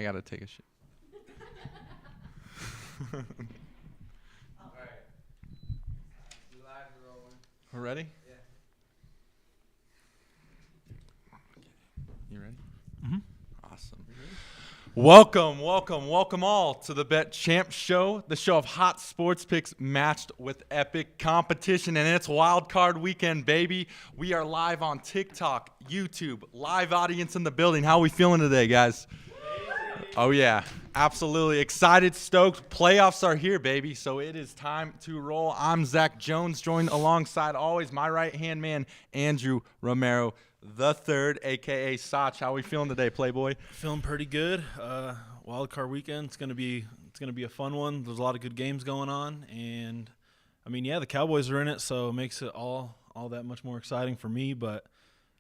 I got to take a shit. All right. We live, we're rolling. We're ready? Yeah. You ready? Mm-hmm. Awesome. Welcome all to the Bet Champ Show, the show of hot sports picks matched with epic competition, and it's wild card weekend, baby. We are live on TikTok, YouTube, live audience in the building. How are we feeling today, guys? Oh, yeah. Absolutely. Excited, stoked. Playoffs are here, baby, so it is time to roll. I'm Zach Jones, joined alongside always my right-hand man, Andrew Romero the third, a.k.a. Sach. How are we feeling today, Playboy? Feeling pretty good. Wild card weekend. It's gonna be a fun one. There's a lot of good games going on, and I mean, yeah, the Cowboys are in it, so it makes it all that much more exciting for me. But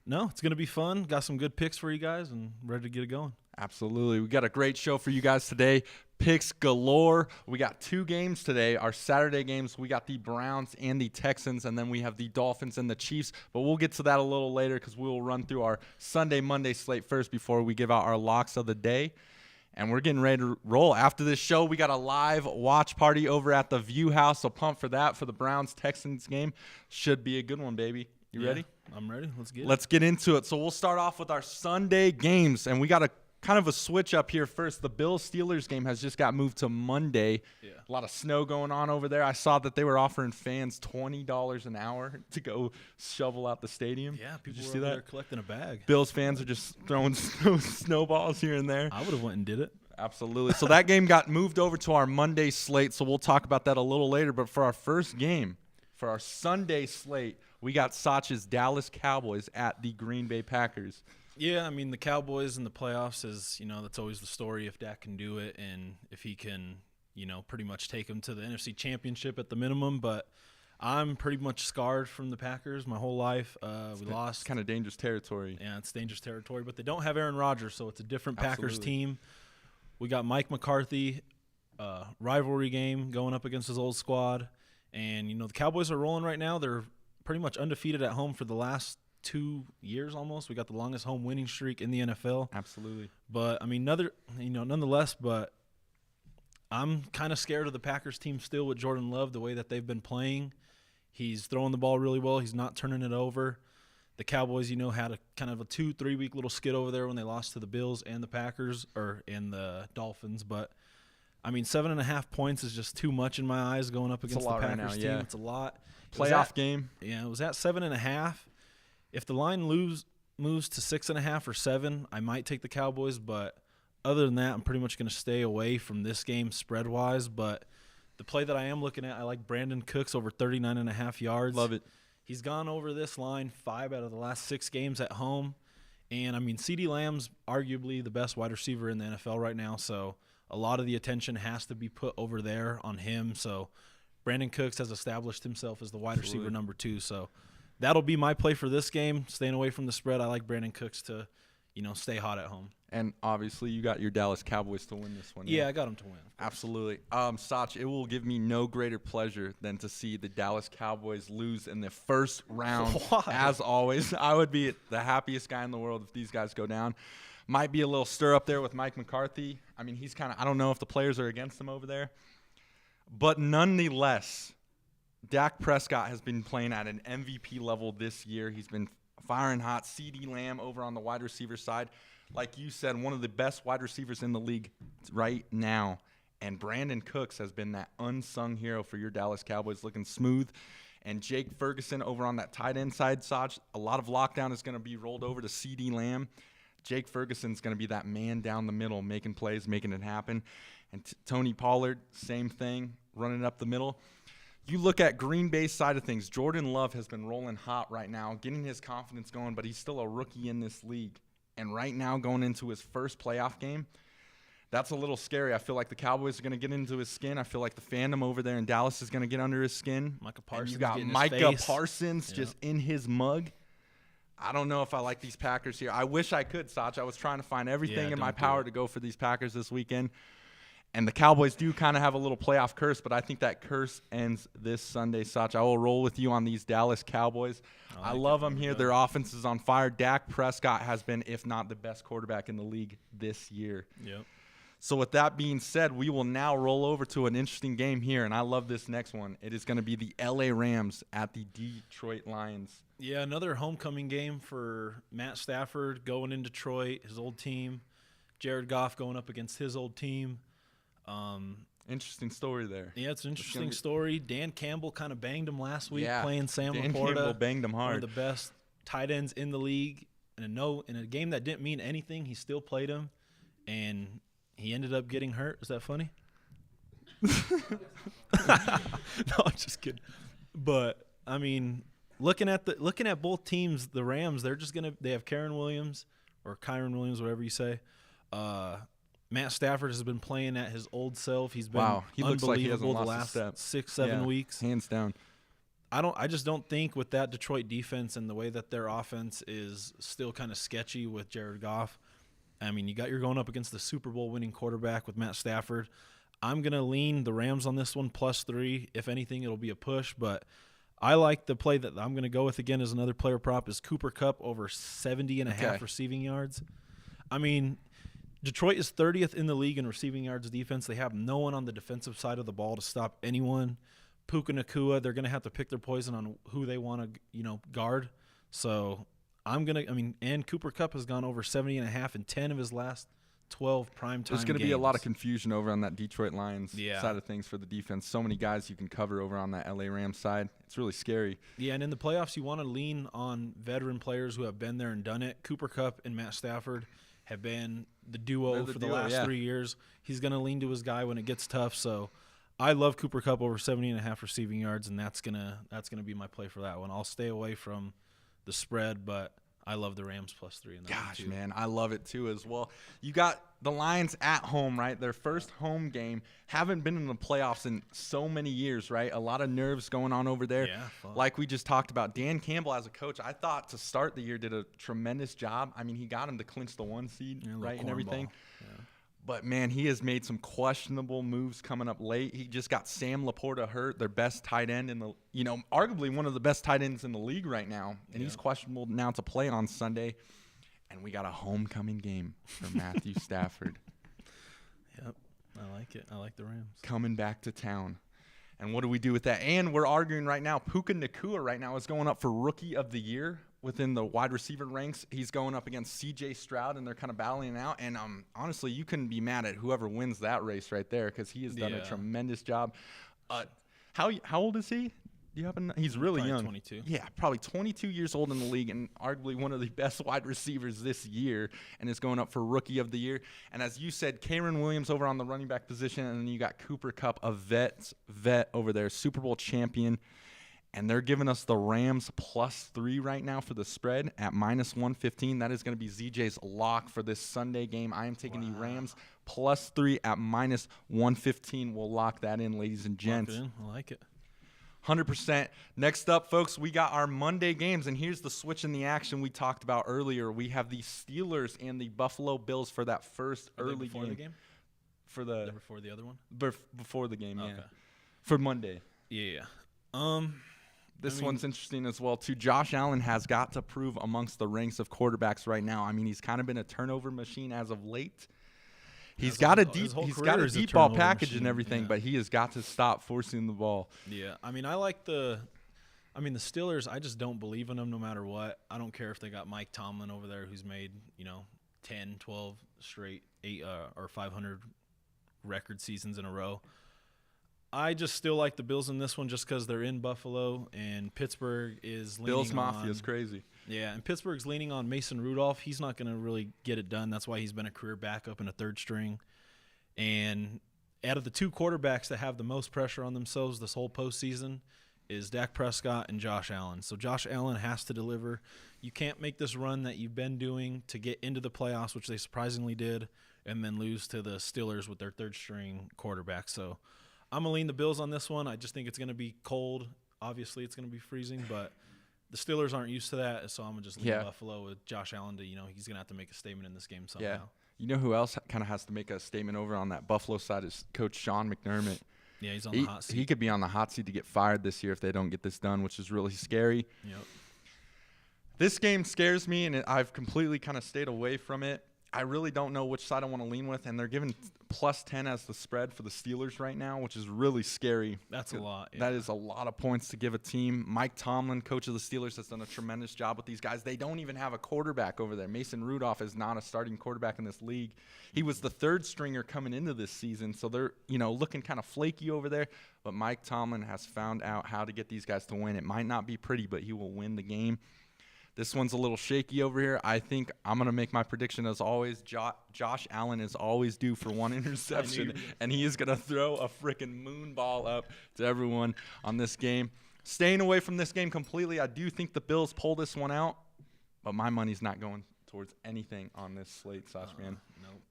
no, it's gonna be fun. Got some good picks for you guys, and ready to get it going. Absolutely. We got a great show for you guys today. Picks galore. We got two games today. Our Saturday games, we got the Browns and the Texans, and then we have the Dolphins and the Chiefs. But we'll get to that a little later because we will run through our Sunday, Monday slate first before we give out our locks of the day. And we're getting ready to roll. After this show, we got a live watch party over at the View House. So pump for that for the Browns-Texans game. Should be a good one, baby. You ready? I'm ready. Let's get into it. So we'll start off with our Sunday games, and we got a kind of a switch up here first. The Bills-Steelers game has just got moved to Monday. Yeah. A lot of snow going on over there. I saw that they were offering fans $20 an hour to go shovel out the stadium. Yeah, people Did you were see over that? there collecting a bag. Bills fans are just throwing snowballs here and there. I would have went and did it. Absolutely. So that game got moved over to our Monday slate, so we'll talk about that a little later. But for our first game, for our Sunday slate, we got Sach's Dallas Cowboys at the Green Bay Packers. Yeah, I mean, the Cowboys in the playoffs is, that's always the story if Dak can do it and if he can, pretty much take them to the NFC Championship at the minimum. But I'm pretty much scarred from the Packers my whole life. We lost. Kind of dangerous territory. Yeah, it's dangerous territory. But they don't have Aaron Rodgers, so it's a different Packers Absolutely. team. We got Mike McCarthy, rivalry game going up against his old squad. And, the Cowboys are rolling right now. They're pretty much undefeated at home for the last 2 years almost. We got the longest home winning streak in the NFL. Absolutely. But I mean, nonetheless, but I'm kind of scared of the Packers team still with Jordan Love, the way that they've been playing. He's throwing the ball really well. He's not turning it over. The Cowboys, had a kind of a 2-3 week little skid over there when they lost to the Bills and the Packers and the Dolphins. But I mean, 7.5 points is just too much in my eyes going up against the Packers right now, team. yeah. It's a lot. Playoff game. Yeah, it was at 7.5. If the line moves to 6.5 or 7, I might take the Cowboys. But other than that, I'm pretty much going to stay away from this game spread-wise. But the play that I am looking at, I like Brandon Cooks over 39.5 yards. Love it. He's gone over this line 5 out of the last 6 games at home. And, I mean, CeeDee Lamb's arguably the best wide receiver in the NFL right now. So a lot of the attention has to be put over there on him. So Brandon Cooks has established himself as the wide receiver number 2. So that'll be my play for this game, staying away from the spread. I like Brandon Cooks to, stay hot at home. And obviously, you got your Dallas Cowboys to win this one. Yeah, I got him to win. Absolutely. Sach, it will give me no greater pleasure than to see the Dallas Cowboys lose in the first round. Why? As always, I would be the happiest guy in the world if these guys go down. Might be a little stir up there with Mike McCarthy. I mean, he's kind of – I don't know if the players are against him over there. But nonetheless, Dak Prescott has been playing at an MVP level this year. He's been firing hot. CeeDee Lamb over on the wide receiver side. Like you said, one of the best wide receivers in the league right now. And Brandon Cooks has been that unsung hero for your Dallas Cowboys, looking smooth. And Jake Ferguson over on that tight end side, Sach, a lot of lockdown is going to be rolled over to CeeDee Lamb. Jake Ferguson's going to be that man down the middle, making plays, making it happen. And Tony Pollard, same thing, running up the middle. You look at Green Bay's side of things, Jordan Love has been rolling hot right now, getting his confidence going, but he's still a rookie in this league. And right now, going into his first playoff game, that's a little scary. I feel like the Cowboys are going to get into his skin. I feel like the fandom over there in Dallas is going to get under his skin. Micah Parsons. And you got getting his Micah face. Parsons just in his mug. I don't know if I like these Packers here. I wish I could, Sach. I was trying to find everything in my power to go for these Packers this weekend. And the Cowboys do kind of have a little playoff curse, but I think that curse ends this Sunday, Sach. I will roll with you on these Dallas Cowboys. I love them here. Their offense is on fire. Dak Prescott has been, if not the best quarterback in the league this year. Yep. So with that being said, we will now roll over to an interesting game here, and I love this next one. It is going to be the LA Rams at the Detroit Lions. Yeah, another homecoming game for Matt Stafford going in Detroit, his old team. Jared Goff going up against his old team. Interesting story there. Yeah, it's an interesting story. Dan Campbell kind of banged him last week playing Sam Dan Laporta. Campbell banged him hard. One of the best tight ends in the league. In a game that didn't mean anything, he still played him, and he ended up getting hurt. Is that funny? No, I'm just kidding. But I mean, looking at both teams, the Rams, they have Kyren Williams or Kyron Williams, whatever you say. Matt Stafford has been playing at his old self. He's been he looks like he hasn't unbelievable the lost a last step. 6-7 weeks. Hands down. I just don't think with that Detroit defense and the way that their offense is still kind of sketchy with Jared Goff. I mean, you're going up against the Super Bowl winning quarterback with Matt Stafford. I'm going to lean the Rams on this one +3. If anything, it'll be a push, but I like the play that I'm going to go with again as another player prop is Cooper Kupp over 70.5 receiving yards. I mean, Detroit is 30th in the league in receiving yards defense. They have no one on the defensive side of the ball to stop anyone. Puka Nacua, they're going to have to pick their poison on who they want to, guard. So and Cooper Kupp has gone over 70.5 in 10 of his last 12 primetime games. There's going to be a lot of confusion over on that Detroit Lions side of things for the defense. So many guys you can cover over on that LA Rams side. It's really scary. Yeah, and in the playoffs, you want to lean on veteran players who have been there and done it. Cooper Kupp and Matt Stafford have been the duo for the last 3 years. He's going to lean to his guy when it gets tough. So I love Cooper Kupp over 70.5 receiving yards, and that's gonna be my play for that one. I'll stay away from the spread, but I love the Rams +3 in that one too. Man, I love it too as well. You got the Lions at home, right? Their first home game. Haven't been in the playoffs in so many years, right? A lot of nerves going on over there. Yeah, like we just talked about. Dan Campbell as a coach, I thought to start the year did a tremendous job. I mean, he got him to clinch the 1 seed, right, and everything. Yeah. But, man, he has made some questionable moves coming up late. He just got Sam Laporta hurt, their best tight end in the arguably one of the best tight ends in the league right now. And he's questionable now to play on Sunday. And we got a homecoming game for Matthew Stafford. Yep, I like it. I like the Rams. Coming back to town. And what do we do with that? And we're arguing right now. Puka Nacua right now is going up for Rookie of the Year within the wide receiver ranks. He's going up against C.J. Stroud, and they're kind of battling it out. And honestly, you couldn't be mad at whoever wins that race right there because he has done a tremendous job. How old is he? Do you happen? He's really probably young. 22. Yeah, probably 22 years old in the league, and arguably one of the best wide receivers this year, and is going up for Rookie of the Year. And as you said, Kyren Williams over on the running back position, and then you got Cooper Kupp, a vet over there, Super Bowl champion. And they're giving us the Rams +3 right now for the spread at -115. That is going to be ZJ's lock for this Sunday game. I am taking the Rams +3 at -115. We'll lock that in, ladies and gents. I like it. 100%. Next up, folks, we got our Monday games, and here's the switch in the action we talked about earlier. We have the Steelers and the Buffalo Bills for that first early before game. the game? For the Before the other one? before the game, Okay. yeah. For Monday. Yeah. This one's interesting as well, too. Josh Allen has got to prove amongst the ranks of quarterbacks right now. I mean, he's kind of been a turnover machine as of late. He's got a deep ball package machine, and everything, but he has got to stop forcing the ball. Yeah, I mean, the Steelers, I just don't believe in them no matter what. I don't care if they got Mike Tomlin over there who's made, 10, 12 straight 8 or 500 record seasons in a row. I just still like the Bills in this one just because they're in Buffalo and Pittsburgh is leaning Bills Mafia is crazy. Yeah, and Pittsburgh's leaning on Mason Rudolph. He's not going to really get it done. That's why he's been a career backup and a third string. And out of the two quarterbacks that have the most pressure on themselves this whole postseason is Dak Prescott and Josh Allen. So Josh Allen has to deliver. You can't make this run that you've been doing to get into the playoffs, which they surprisingly did, and then lose to the Steelers with their third string quarterback. So I'm going to lean the Bills on this one. I just think it's going to be cold. Obviously, it's going to be freezing, but the Steelers aren't used to that, so I'm going to just lean Buffalo with Josh Allen to, he's going to have to make a statement in this game somehow. Yeah. You know who else kind of has to make a statement over on that Buffalo side is Coach Sean McDermott. Yeah, he's on the hot seat. He could be on the hot seat to get fired this year if they don't get this done, which is really scary. Yep. This game scares me, and I've completely kind of stayed away from it. I really don't know which side I want to lean with, and they're giving +10 as the spread for the Steelers right now, which is really scary. That's a lot. Yeah. That is a lot of points to give a team. Mike Tomlin, coach of the Steelers, has done a tremendous job with these guys. They don't even have a quarterback over there. Mason Rudolph is not a starting quarterback in this league. He was the third stringer coming into this season, so they're looking kind of flaky over there. But Mike Tomlin has found out how to get these guys to win. It might not be pretty, but he will win the game. This one's a little shaky over here. I think I'm going to make my prediction as always. Josh Allen is always due for one interception, and he is going to throw a freaking moon ball up to everyone on this game. Staying away from this game completely, I do think the Bills pull this one out, but my money's not going towards anything on this slate, Sachman. Nope.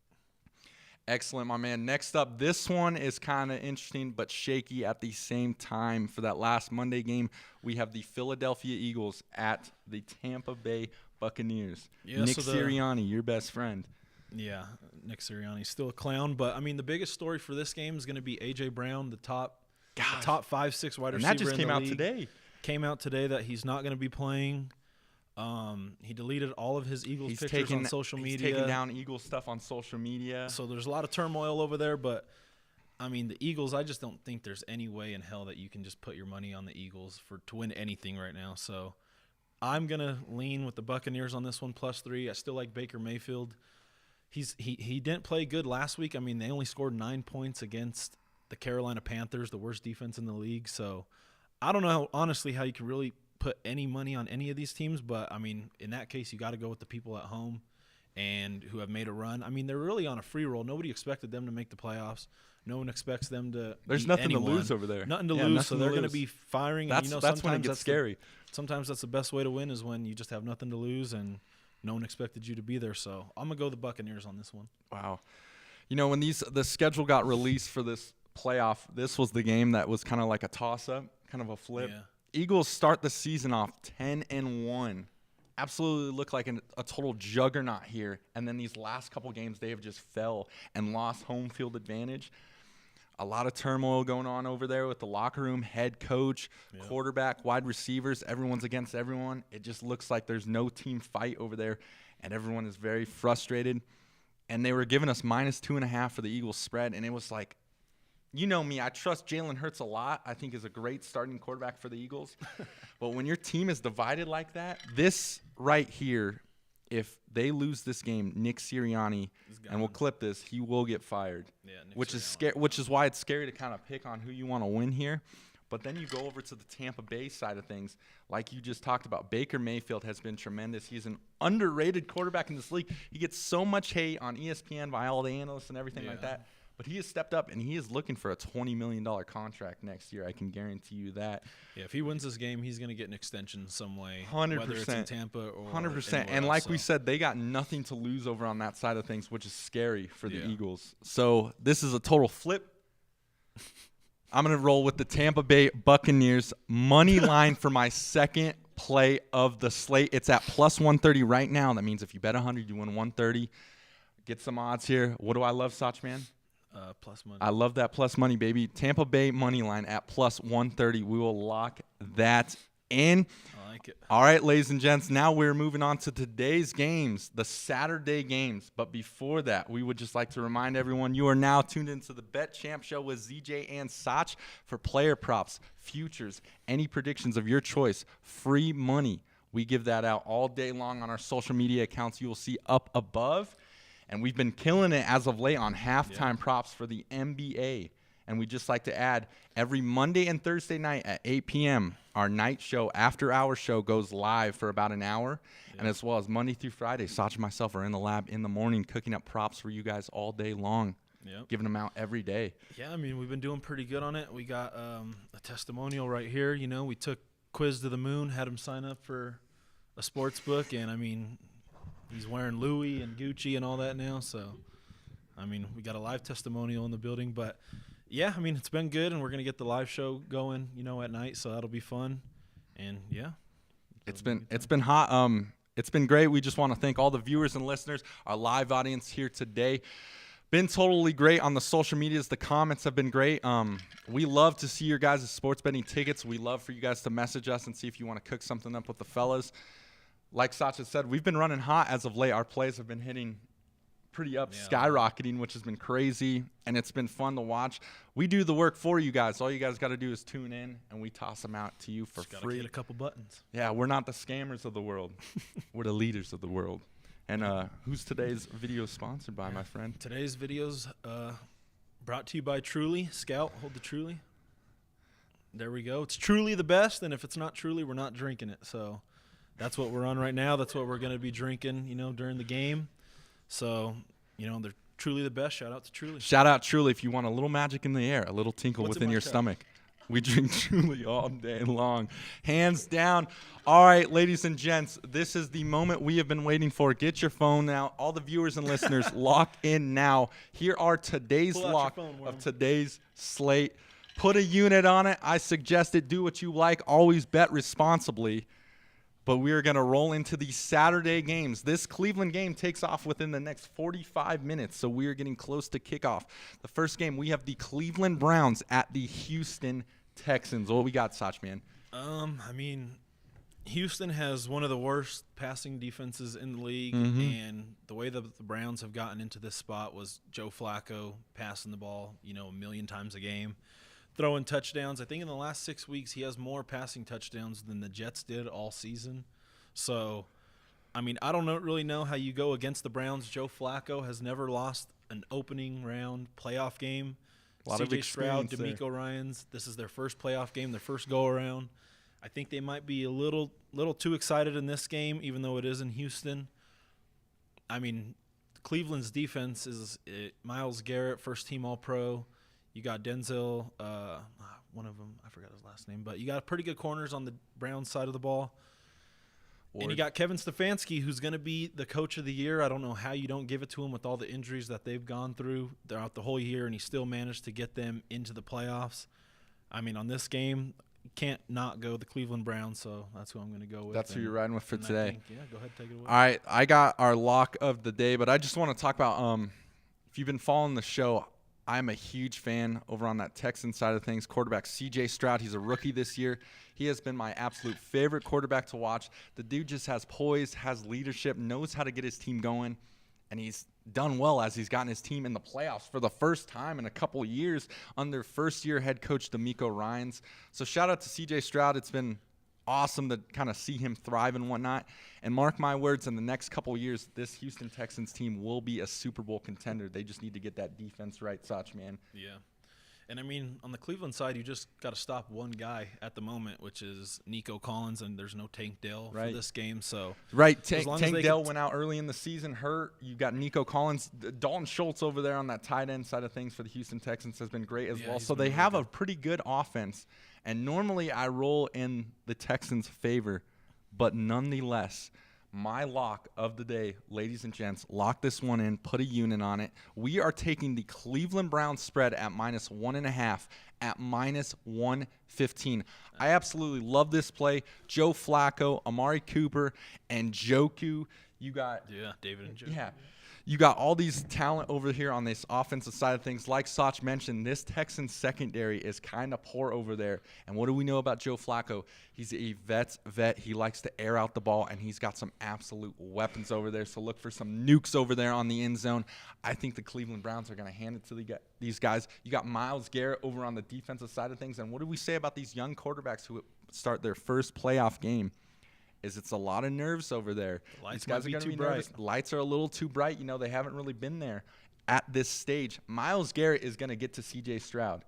Excellent, my man. Next up, this one is kind of interesting but shaky at the same time. For that last Monday game, we have the Philadelphia Eagles at the Tampa Bay Buccaneers. Yeah, Nick Sirianni, your best friend. Yeah, Nick Sirianni's still a clown. But, I mean, the biggest story for this game is going to be A.J. Brown, the top 5-6 wide receiver in the league. And that just came out today. Came out today that he's not going to be playing. He deleted all of his Eagles pictures on social media. He's taking down Eagles stuff on social media. So there's a lot of turmoil over there. But, I mean, the Eagles, I just don't think there's any way in hell that you can just put your money on the Eagles to win anything right now. So I'm going to lean with the Buccaneers on this one, +3. I still like Baker Mayfield. He didn't play good last week. I mean, they only scored 9 points against the Carolina Panthers, the worst defense in the league. So I don't know, honestly, how you can really put any money on any of these teams. But, I mean, in that case, you got to go with the people at home and who have made a run. I mean, they're really on a free roll. Nobody expected them to make the playoffs. No one expects them to There's beat nothing anyone. to lose over there. Nothing to lose, so they're going to be firing. That's, and, that's when it gets scary. Sometimes that's the best way to win is when you just have nothing to lose and no one expected you to be there. So I'm going to go the Buccaneers on this one. Wow. When the schedule got released for this playoff, this was the game that was kind of like a toss-up, kind of a flip. Yeah. Eagles start the season off 10-1. Absolutely look like a total juggernaut here. And then these last couple games, they have just fell and lost home field advantage. A lot of turmoil going on over there with the locker room, head coach, quarterback, wide receivers. Everyone's against everyone. It just looks like there's no team fight over there, and everyone is very frustrated. And they were giving us -2.5 for the Eagles spread, and it was like, you know me, I trust Jalen Hurts a lot. I think is a great starting quarterback for the Eagles. But when your team is divided like that, this right here, if they lose this game, Nick Sirianni, and we'll clip this, he will get fired. Yeah, which is why it's scary to kind of pick on who you want to win here. But then you go over to the Tampa Bay side of things, like you just talked about. Baker Mayfield has been tremendous. He's an underrated quarterback in this league. He gets so much hate on ESPN by all the analysts and everything like that. But he has stepped up, and he is looking for a $20 million contract next year. I can guarantee you that. Yeah, if he wins this game, he's going to get an extension some way. 100%. Whether it's in Tampa or 100%. And like we said, they got nothing to lose over on that side of things, which is scary for the Eagles. So this is a total flip. I'm going to roll with the Tampa Bay Buccaneers money line for my second play of the slate. It's at +130 right now. That means if you bet 100, you win 130. Get some odds here. What do I love, Sachman? Plus money. I love that plus money, baby. Tampa Bay money line at +130. We will lock that in. I like it. All right, ladies and gents, now we're moving on to today's games, the Saturday games. But before that, we would just like to remind everyone you are now tuned into the Bet Champ Show with ZJ and Sach for player props, futures, any predictions of your choice, free money. We give that out all day long on our social media accounts you will see up above. And we've been killing it as of late on halftime props for the NBA. And we just like to add, every Monday and Thursday night at 8 p.m., our night show, after-hour show, goes live for about an hour. And as well as Monday through Friday, Sach and myself are in the lab in the morning cooking up props for you guys all day long, giving them out every day. Yeah, I mean, we've been doing pretty good on it. We got a testimonial right here. We took Quiz to the Moon, had him sign up for a sports book. And, I mean, he's wearing Louis and Gucci and all that now. So, I mean, we got a live testimonial in the building. But, yeah, I mean, it's been good, and we're going to get the live show going, at night. So that'll be fun. And, yeah. It's been hot. It's been great. We just want to thank all the viewers and listeners, our live audience here today. Been totally great on the social medias. The comments have been great. We love to see your guys' sports betting tickets. We love for you guys to message us and see if you want to cook something up with the fellas. Like Sach said, we've been running hot as of late. Our plays have been hitting pretty up, Yeah. skyrocketing, which has been crazy, and it's been fun to watch. We do the work for you guys. All you guys got to do is tune in, and we toss them out to you for Just gotta free. hit a couple buttons. Yeah, we're not the scammers of the world. We're the leaders of the world. And who's today's video sponsored by, my friend? Today's videos brought to you by Truly. Scout, hold the Truly. There we go. It's truly the best, and if it's not Truly, we're not drinking it. So that's what we're on right now. That's what we're going to be drinking, during the game. So, they're truly the best. Shout out to Truly. Shout out Truly if you want a little magic in the air, a little tinkle What's in within my your cup? stomach. We drink Truly all day long. Hands down. All right, ladies and gents, this is the moment we have been waiting for. Get your phone now. All the viewers and listeners, lock in now. Here are today's Pull out your lock phone, Worm. of today's slate. Put a unit on it. I suggest it. Do what you like. Always bet responsibly. But we are going to roll into the Saturday games. This Cleveland game takes off within the next 45 minutes, so we are getting close to kickoff. The first game, we have the Cleveland Browns at the Houston Texans. What we got, Sach, man? Houston has one of the worst passing defenses in the league, Mm-hmm. and the way the Browns have gotten into this spot was Joe Flacco passing the ball, a million times a game, throwing touchdowns. I think in the last 6 weeks he has more passing touchdowns than the Jets did all season. So, I don't really know how you go against the Browns. Joe Flacco has never lost an opening round playoff game. A lot of CJ Stroud, experience there. D'Amico Ryans, this is their first playoff game, their first go-around. I think they might be a little too excited in this game, even though it is in Houston. Cleveland's defense is Myles Garrett, first-team All-Pro. You got Denzel, one of them, I forgot his last name, but you got pretty good corners on the Browns side of the ball. And you got Kevin Stefanski, who's going to be the coach of the year. I don't know how you don't give it to him with all the injuries that they've gone through throughout the whole year, and he still managed to get them into the playoffs. On this game, can't not go the Cleveland Browns, so that's who I'm going to go with. That's who And- you're riding with for and I today. think- yeah, go ahead, take it away. All right, I got our lock of the day, but I just want to talk about if you've been following the show, I'm a huge fan over on that Texan side of things. Quarterback CJ Stroud, he's a rookie this year. He has been my absolute favorite quarterback to watch. The dude just has poise, has leadership, knows how to get his team going, and he's done well as he's gotten his team in the playoffs for the first time in a couple of years under first-year head coach D'Amico Ryans. So shout out to CJ Stroud. It's been awesome to kind of see him thrive and whatnot. And mark my words, in the next couple of years, this Houston Texans team will be a Super Bowl contender. They just need to get that defense right, Sach, man. Yeah. And on the Cleveland side, you just got to stop one guy at the moment, which is Nico Collins, and there's no Tank Dell for Right. this game. So Right, as long as Tank they Dell can went out early in the season hurt. You got Nico Collins. Dalton Schultz over there on that tight end side of things for the Houston Texans has been great as Yeah, well. he's So been they really have a good. pretty good offense. And normally I roll in the Texans' favor, but nonetheless, my lock of the day, ladies and gents, lock this one in, put a unit on it. We are taking the Cleveland Browns spread at -1.5 at -115. I absolutely love this play. Joe Flacco, Amari Cooper, and Joku. You got yeah, David and Joe. yeah. You got all these talent over here on this offensive side of things. Like Sach mentioned, this Texans secondary is kind of poor over there. And what do we know about Joe Flacco? He's a vet. He likes to air out the ball, and he's got some absolute weapons over there. So look for some nukes over there on the end zone. I think the Cleveland Browns are going to hand it to these guys. You got Myles Garrett over on the defensive side of things. And what do we say about these young quarterbacks who start their first playoff game? It's a lot of nerves over there. Lights These guys might be are going to too be nervous. bright. Lights are a little too bright. They haven't really been there at this stage. Myles Garrett is going to get to CJ Stroud.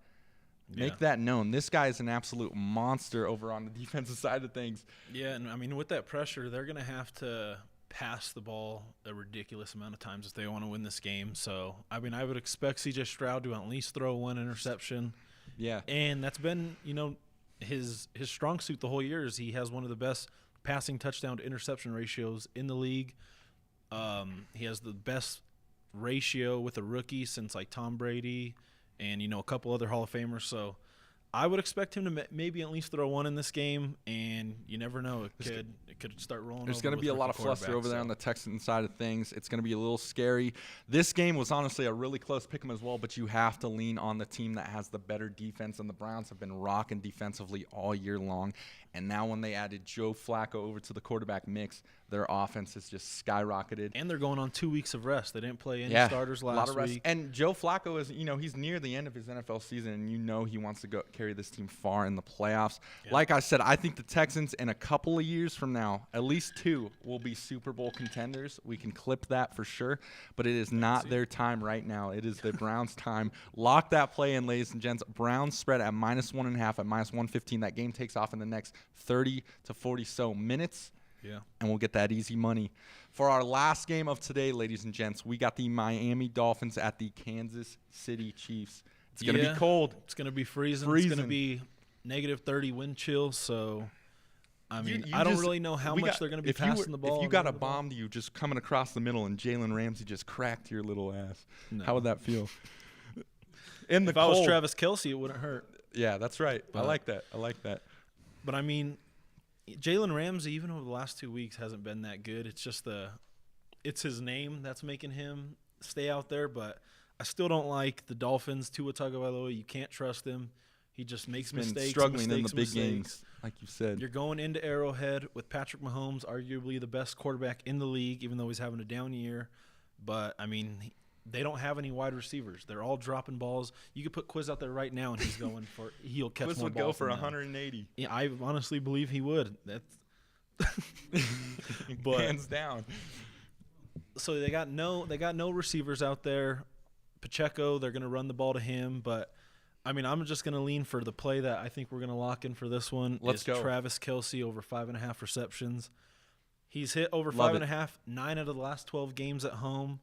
Make Yeah. that known. This guy is an absolute monster over on the defensive side of things. Yeah, and with that pressure, they're going to have to pass the ball a ridiculous amount of times if they want to win this game. So, I would expect CJ Stroud to at least throw one interception. Yeah. And that's been, his strong suit the whole year is he has one of the best passing touchdown to interception ratios in the league. He has the best ratio with a rookie since like Tom Brady and a couple other Hall of Famers. So I would expect him to maybe at least throw one in this game, and you never know, it could start rolling. There's over going to with be a lot rookie of fluster quarterbacks, over there so. on the Texan side of things. It's going to be a little scary. This game was honestly a really close pick 'em as well, but you have to lean on the team that has the better defense, and the Browns have been rocking defensively all year long. And now when they added Joe Flacco over to the quarterback mix, their offense has just skyrocketed. And they're going on 2 weeks of rest. They didn't play any starters a lot last of rest. week. And Joe Flacco is, he's near the end of his NFL season, and he wants to go carry this team far in the playoffs. Yeah. Like I said, I think the Texans in a couple of years from now, at least 2, will be Super Bowl contenders. We can clip that for sure, but it is not their time right now. It is the Browns' time. Lock that play in, ladies and gents. Browns spread at -1.5 at -115. That game takes off in the next 30 to 40 so minutes. Yeah. And we'll get that easy money. For our last game of today, ladies and gents, we got the Miami Dolphins at the Kansas City Chiefs. It's going to be cold. It's going to be freezing. It's going to be -30 wind chill. So, I mean, I don't really know how much they're going to be passing the ball. If you got a bomb to you just coming across the middle and Jalen Ramsey just cracked your little ass, how would that feel? If I was Travis Kelce, it wouldn't hurt. Yeah, that's right. I like that. But, I mean, Jalen Ramsey, even over the last 2 weeks, hasn't been that good. It's just it's his name that's making him stay out there. But I still don't like the Dolphins. Tua Tagovailoa, you can't trust him. He just makes mistakes. Struggling in the big games, like you said. You're going into Arrowhead with Patrick Mahomes, arguably the best quarterback in the league, even though he's having a down year. But, I mean, they don't have any wide receivers. They're all dropping balls. You could put Quiz out there right now, and he'll catch Quiz more would balls go for than them. 180. Yeah, I honestly believe he would. But hands down. So they got no receivers out there. Pacheco, they're going to run the ball to him, but I mean, I'm just going to lean for the play that I think we're going to lock in for this one. Let's go. Travis Kelce over 5.5 receptions. He's hit over Love 5.5 9 out of the last 12 games at home.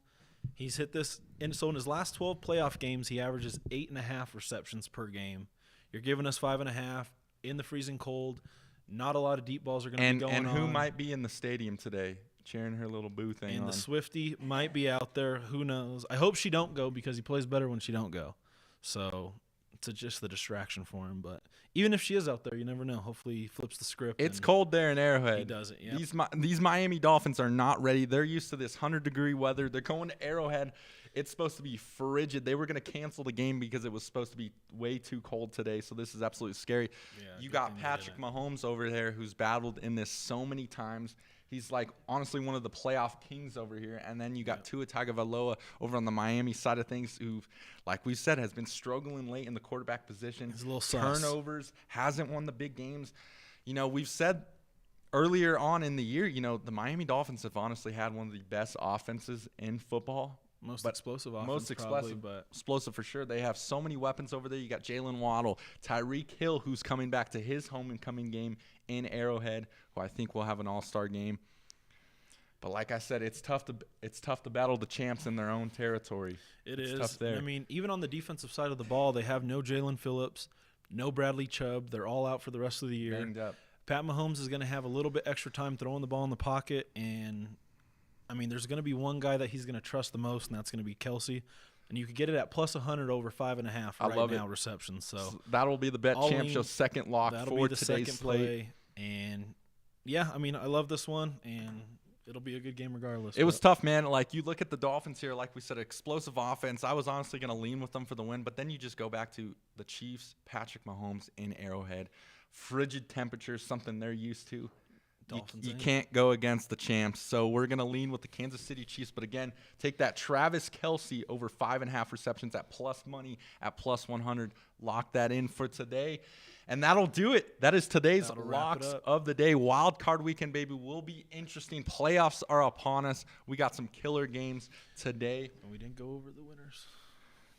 He's hit this, and so in his last 12 playoff games, he averages 8.5 receptions per game. You're giving us 5.5 in the freezing cold. Not a lot of deep balls are going to be going on. And who might be in the stadium today cheering her little boo thing on? And the Swiftie might be out there. Who knows? I hope she don't go because he plays better when she don't go. So it's just the distraction for him. But even if she is out there, you never know. Hopefully he flips the script. It's cold there in Arrowhead. He doesn't, yeah. These Miami Dolphins are not ready. They're used to this 100-degree weather. They're going to Arrowhead. It's supposed to be frigid. They were going to cancel the game because it was supposed to be way too cold today, so this is absolutely scary. Yeah, you got Patrick Mahomes over there who's battled in this so many times. He's like honestly one of the playoff kings over here. And then you got Tua Tagovailoa over on the Miami side of things who, like we said, has been struggling late in the quarterback position. He's a little sus. Turnovers, hasn't won the big games. We've said earlier on in the year, the Miami Dolphins have honestly had one of the best offenses in football. Most explosive offense, most explosive for sure. They have so many weapons over there. You got Jalen Waddle, Tyreek Hill, who's coming back to his homecoming game in Arrowhead, who I think will have an all-star game. But like I said, it's tough to battle the champs in their own territory. It's is tough there. I mean, even on the defensive side of the ball, they have no Jalen Phillips, no Bradley Chubb. They're all out for the rest of the year. Banged up. Pat Mahomes is going to have a little bit extra time throwing the ball in the pocket, and I mean, there's going to be one guy that he's going to trust the most, and that's going to be Kelce. And you could get it at plus 100 over 5.5 right now receptions. So that'll be the Bet Champ Show second lock for today's slate. Play. And yeah, I mean, I love this one, and it'll be a good game regardless. It was tough, man. Like you look at the Dolphins here, like we said, explosive offense. I was honestly going to lean with them for the win, but then you just go back to the Chiefs, Patrick Mahomes in Arrowhead, frigid temperatures, something they're used to. You can't go against the champs. So we're going to lean with the Kansas City Chiefs. But again, take that Travis Kelce over 5.5 receptions at plus money at plus 100. Lock that in for today. And that'll do it. That is today's locks of the day. Wild card weekend, baby, will be interesting. Playoffs are upon us. We got some killer games today. And we didn't go over the winners.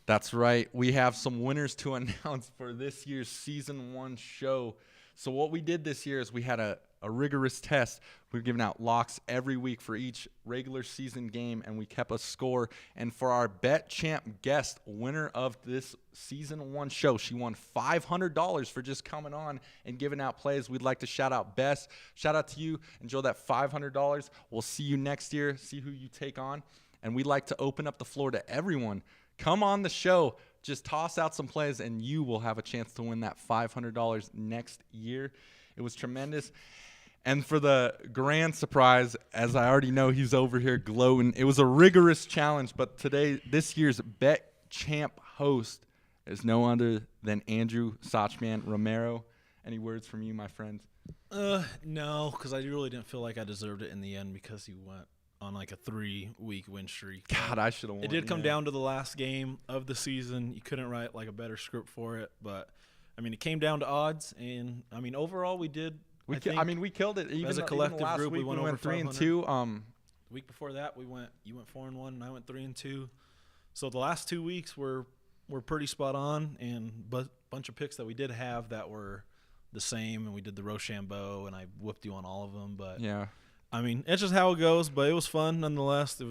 That's right. We have some winners to announce for this year's Season 1 show. So what we did this year is we had a rigorous test. We're giving out locks every week for each regular season game, and we kept a score. And for our Bet Champ guest, winner of this Season 1 show, she won $500 for just coming on and giving out plays. We'd like to shout out Bess. Shout out to you. Enjoy that $500. We'll see you next year, see who you take on. And we'd like to open up the floor to everyone. Come on the show. Just toss out some plays, and you will have a chance to win that $500 next year. It was tremendous. And for the grand surprise, as I already know, he's over here gloating. It was a rigorous challenge, but this year's Bet Champ host is no other than Andrew Sachman Romero. Any words from you, my friend? No, because I really didn't feel like I deserved it in the end because he went on like a 3-week win streak. God, I should have won. It did come yeah. down to the last game of the season. You couldn't write like a better script for it, but I mean, it came down to odds, and I mean, overall, we did. We killed it. Even as a even collective last group, we week went we over went 3-2. 500. The week before that, you went 4-1, and I went 3-2. So the last 2 weeks were pretty spot on, and but bunch of picks that we did have that were the same, and we did the Rochambeau, and I whooped you on all of them. But Yeah. I mean, it's just how it goes. But it was fun nonetheless. It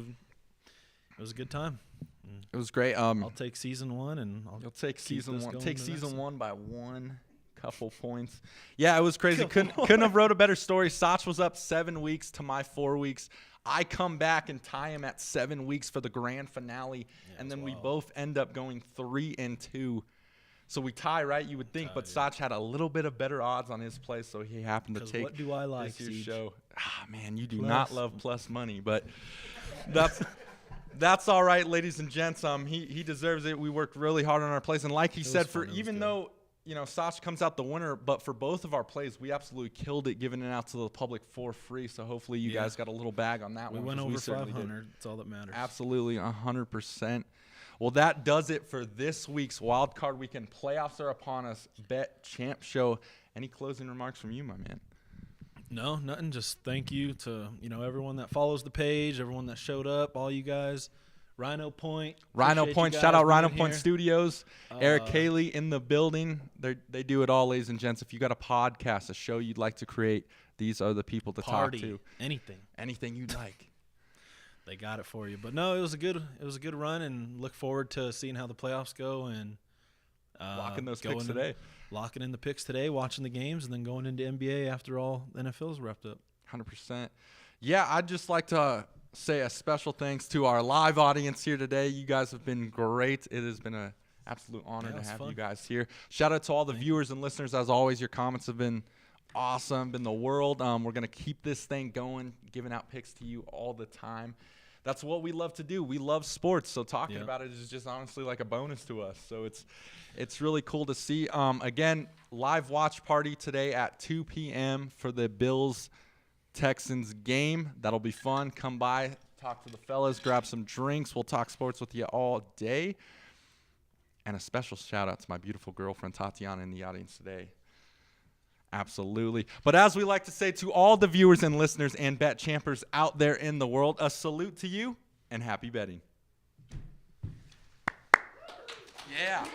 was a good time. It was great. I'll take season 1, and You'll take keep season this 1. going Take to the next season one. 1 by 1 couple points. Yeah, it was crazy. Come Couldn't have wrote a better story. Sach was up 7 weeks to my 4 weeks. I come back and tie him at 7 weeks for the grand finale, and then we both end up going 3-2. So we tie, right? You would think, but Sach had a little bit of better odds on his play, so he happened to 'Cause take what do I like, this year's Siege? show. Ah, man, you do Plus. not love plus money, but that's all right, ladies and gents. He deserves it. We worked really hard on our plays, and like he said, fun. It was even good. though Sach comes out the winner, but for both of our plays, we absolutely killed it, giving it out to the public for free. So hopefully you guys got a little bag on that we one. went 'cause over certainly did. 500. That's all that matters. Absolutely, 100%. Well, that does it for this week's Wild Card Weekend. Playoffs are upon us. Bet Champ Show. Any closing remarks from you, my man? No, nothing. Just thank you to everyone that follows the page, everyone that showed up, all you guys. Rhino Point. Rhino appreciate Point. you Shout guys out Rhino being Point here. Studios. Eric Cayley in the building. They do it all, ladies and gents. If you got a podcast, a show you'd like to create, these are the people to Party, talk to. anything. Anything you'd like. They got it for you. But no, it was a good run, and look forward to seeing how the playoffs go and Locking those picks today. Locking in the picks today, watching the games, and then going into NBA after all the NFL's wrapped up. 100%. Yeah, I'd just like to say a special thanks to our live audience here today. You guys have been great. It has been an absolute honor Yeah, to it's have fun. you guys here. Shout out to all the viewers and listeners. As always, your comments have been awesome, been the world. We're going to keep this thing going, giving out picks to you all the time. That's what we love to do. We love sports, so talking Yeah. about it is just honestly like a bonus to us. So it's really cool to see. Again, live watch party today at 2 p.m. for the Bills-Texans game. That'll be fun. Come by, talk to the fellas, grab some drinks. We'll talk sports with you all day. And a special shout out to my beautiful girlfriend Tatiana in the audience today. Absolutely. But as we like to say to all the viewers and listeners and bet champers out there in the world, a salute to you and happy betting. Yeah.